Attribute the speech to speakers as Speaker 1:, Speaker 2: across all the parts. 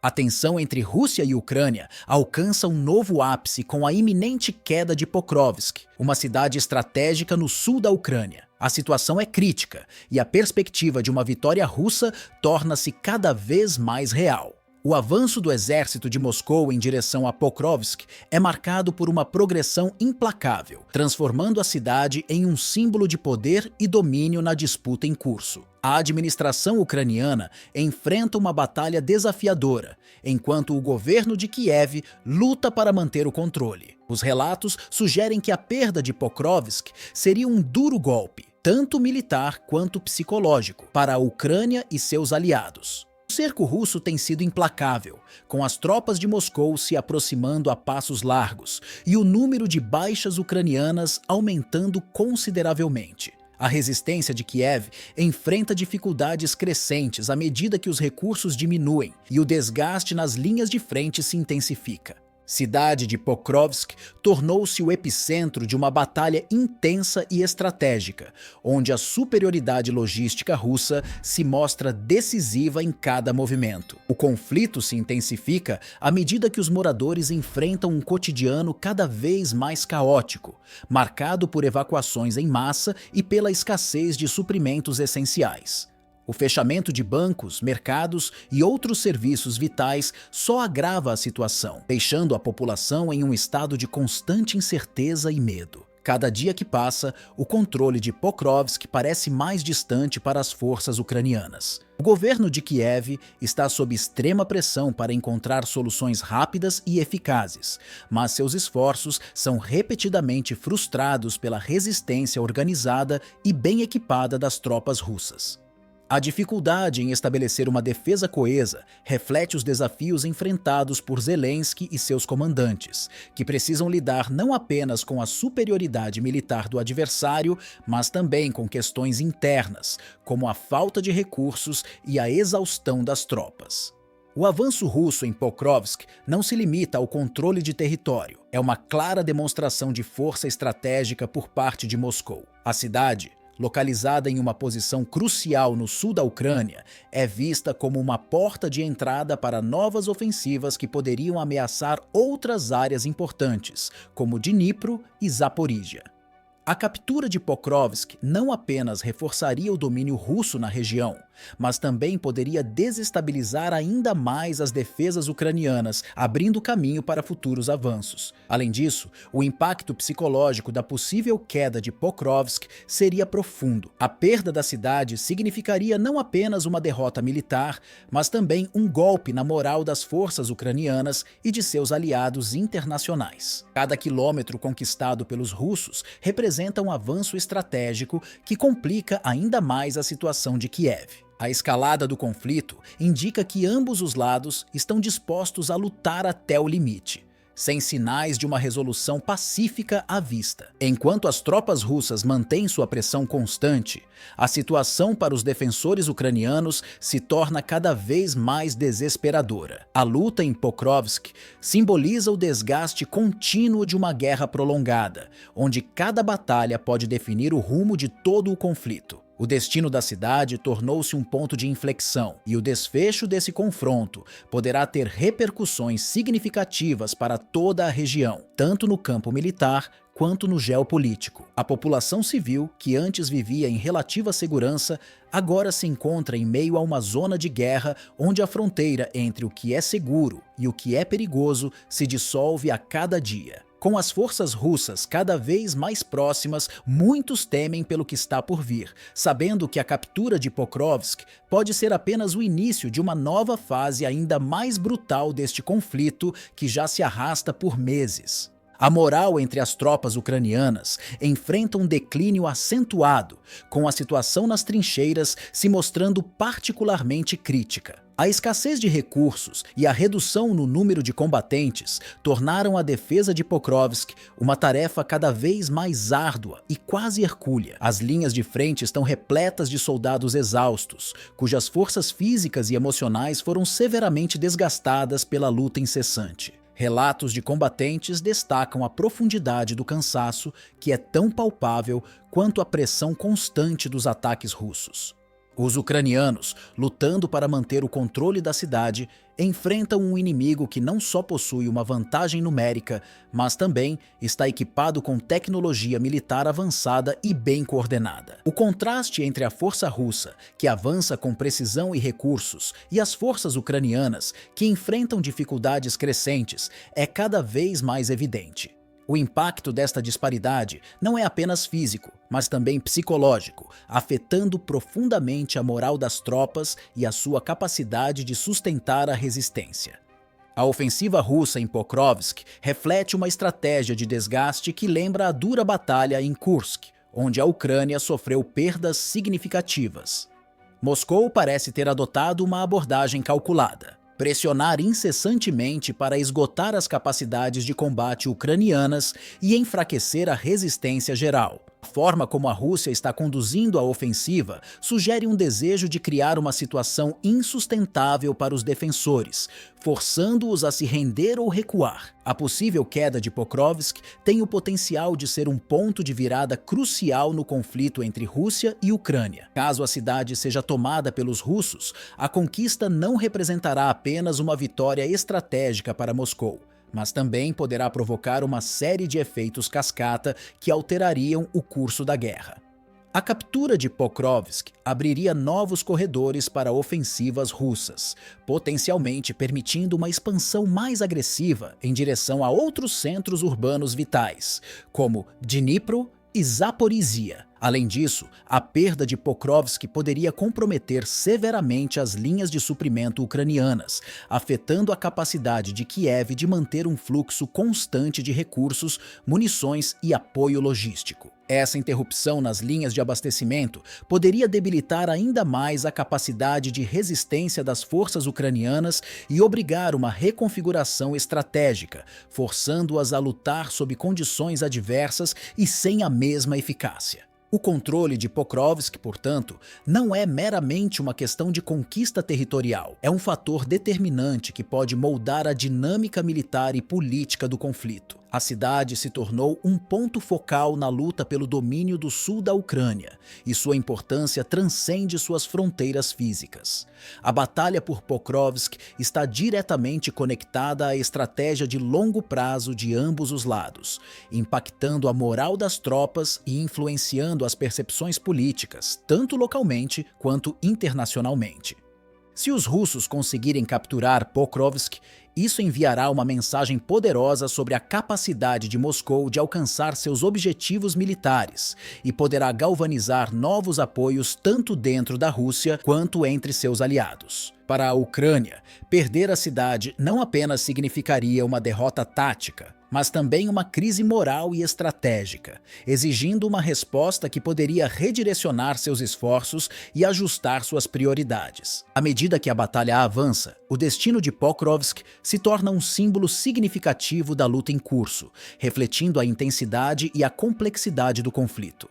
Speaker 1: A tensão entre Rússia e Ucrânia alcança um novo ápice com a iminente queda de Pokrovsk, uma cidade estratégica no sul da Ucrânia. A situação é crítica e a perspectiva de uma vitória russa torna-se cada vez mais real. O avanço do exército de Moscou em direção a Pokrovsk é marcado por uma progressão implacável, transformando a cidade em um símbolo de poder e domínio na disputa em curso. A administração ucraniana enfrenta uma batalha desafiadora, enquanto o governo de Kiev luta para manter o controle. Os relatos sugerem que a perda de Pokrovsk seria um duro golpe, tanto militar quanto psicológico, para a Ucrânia e seus aliados. O cerco russo tem sido implacável, com as tropas de Moscou se aproximando a passos largos e o número de baixas ucranianas aumentando consideravelmente. A resistência de Kiev enfrenta dificuldades crescentes à medida que os recursos diminuem e o desgaste nas linhas de frente se intensifica. Cidade de Pokrovsk tornou-se o epicentro de uma batalha intensa e estratégica, onde a superioridade logística russa se mostra decisiva em cada movimento. O conflito se intensifica à medida que os moradores enfrentam um cotidiano cada vez mais caótico, marcado por evacuações em massa e pela escassez de suprimentos essenciais. O fechamento de bancos, mercados e outros serviços vitais só agrava a situação, deixando a população em um estado de constante incerteza e medo. Cada dia que passa, o controle de Pokrovsk parece mais distante para as forças ucranianas. O governo de Kiev está sob extrema pressão para encontrar soluções rápidas e eficazes, mas seus esforços são repetidamente frustrados pela resistência organizada e bem equipada das tropas russas. A dificuldade em estabelecer uma defesa coesa reflete os desafios enfrentados por Zelensky e seus comandantes, que precisam lidar não apenas com a superioridade militar do adversário, mas também com questões internas, como a falta de recursos e a exaustão das tropas. O avanço russo em Pokrovsk não se limita ao controle de território, é uma clara demonstração de força estratégica por parte de Moscou. A cidade, localizada em uma posição crucial no sul da Ucrânia, é vista como uma porta de entrada para novas ofensivas que poderiam ameaçar outras áreas importantes, como Dnipro e Zaporíjia. A captura de Pokrovsk não apenas reforçaria o domínio russo na região, mas também poderia desestabilizar ainda mais as defesas ucranianas, abrindo caminho para futuros avanços. Além disso, o impacto psicológico da possível queda de Pokrovsk seria profundo. A perda da cidade significaria não apenas uma derrota militar, mas também um golpe na moral das forças ucranianas e de seus aliados internacionais. Cada quilômetro conquistado pelos russos representa um avanço estratégico que complica ainda mais a situação de Kiev. A escalada do conflito indica que ambos os lados estão dispostos a lutar até o limite, sem sinais de uma resolução pacífica à vista. Enquanto as tropas russas mantêm sua pressão constante, a situação para os defensores ucranianos se torna cada vez mais desesperadora. A luta em Pokrovsk simboliza o desgaste contínuo de uma guerra prolongada, onde cada batalha pode definir o rumo de todo o conflito. O destino da cidade tornou-se um ponto de inflexão, e o desfecho desse confronto poderá ter repercussões significativas para toda a região, tanto no campo militar quanto no geopolítico. A população civil, que antes vivia em relativa segurança, agora se encontra em meio a uma zona de guerra onde a fronteira entre o que é seguro e o que é perigoso se dissolve a cada dia. Com as forças russas cada vez mais próximas, muitos temem pelo que está por vir, sabendo que a captura de Pokrovsk pode ser apenas o início de uma nova fase ainda mais brutal deste conflito que já se arrasta por meses. A moral entre as tropas ucranianas enfrenta um declínio acentuado, com a situação nas trincheiras se mostrando particularmente crítica. A escassez de recursos e a redução no número de combatentes tornaram a defesa de Pokrovsk uma tarefa cada vez mais árdua e quase hercúlea. As linhas de frente estão repletas de soldados exaustos, cujas forças físicas e emocionais foram severamente desgastadas pela luta incessante. Relatos de combatentes destacam a profundidade do cansaço, que é tão palpável quanto a pressão constante dos ataques russos. Os ucranianos, lutando para manter o controle da cidade, enfrentam um inimigo que não só possui uma vantagem numérica, mas também está equipado com tecnologia militar avançada e bem coordenada. O contraste entre a força russa, que avança com precisão e recursos, e as forças ucranianas, que enfrentam dificuldades crescentes, é cada vez mais evidente. O impacto desta disparidade não é apenas físico, mas também psicológico, afetando profundamente a moral das tropas e a sua capacidade de sustentar a resistência. A ofensiva russa em Pokrovsk reflete uma estratégia de desgaste que lembra a dura batalha em Kursk, onde a Ucrânia sofreu perdas significativas. Moscou parece ter adotado uma abordagem calculada: pressionar incessantemente para esgotar as capacidades de combate ucranianas e enfraquecer a resistência geral. A forma como a Rússia está conduzindo a ofensiva sugere um desejo de criar uma situação insustentável para os defensores, forçando-os a se render ou recuar. A possível queda de Pokrovsk tem o potencial de ser um ponto de virada crucial no conflito entre Rússia e Ucrânia. Caso a cidade seja tomada pelos russos, a conquista não representará apenas uma vitória estratégica para Moscou, mas também poderá provocar uma série de efeitos cascata que alterariam o curso da guerra. A captura de Pokrovsk abriria novos corredores para ofensivas russas, potencialmente permitindo uma expansão mais agressiva em direção a outros centros urbanos vitais, como Dnipro e Zaporizhia. Além disso, a perda de Pokrovsk poderia comprometer severamente as linhas de suprimento ucranianas, afetando a capacidade de Kiev de manter um fluxo constante de recursos, munições e apoio logístico. Essa interrupção nas linhas de abastecimento poderia debilitar ainda mais a capacidade de resistência das forças ucranianas e obrigar uma reconfiguração estratégica, forçando-as a lutar sob condições adversas e sem a mesma eficácia. O controle de Pokrovsk, portanto, não é meramente uma questão de conquista territorial. É um fator determinante que pode moldar a dinâmica militar e política do conflito. A cidade se tornou um ponto focal na luta pelo domínio do sul da Ucrânia, e sua importância transcende suas fronteiras físicas. A batalha por Pokrovsk está diretamente conectada à estratégia de longo prazo de ambos os lados, impactando a moral das tropas e influenciando as percepções políticas, tanto localmente quanto internacionalmente. Se os russos conseguirem capturar Pokrovsk, isso enviará uma mensagem poderosa sobre a capacidade de Moscou de alcançar seus objetivos militares e poderá galvanizar novos apoios tanto dentro da Rússia quanto entre seus aliados. Para a Ucrânia, perder a cidade não apenas significaria uma derrota tática, mas também uma crise moral e estratégica, exigindo uma resposta que poderia redirecionar seus esforços e ajustar suas prioridades. À medida que a batalha avança, o destino de Pokrovsk se torna um símbolo significativo da luta em curso, refletindo a intensidade e a complexidade do conflito.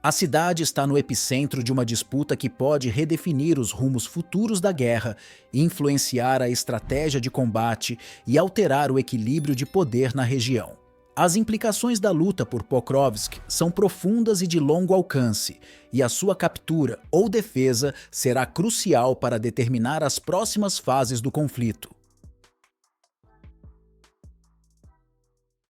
Speaker 1: A cidade está no epicentro de uma disputa que pode redefinir os rumos futuros da guerra, influenciar a estratégia de combate e alterar o equilíbrio de poder na região. As implicações da luta por Pokrovsk são profundas e de longo alcance, e a sua captura ou defesa será crucial para determinar as próximas fases do conflito.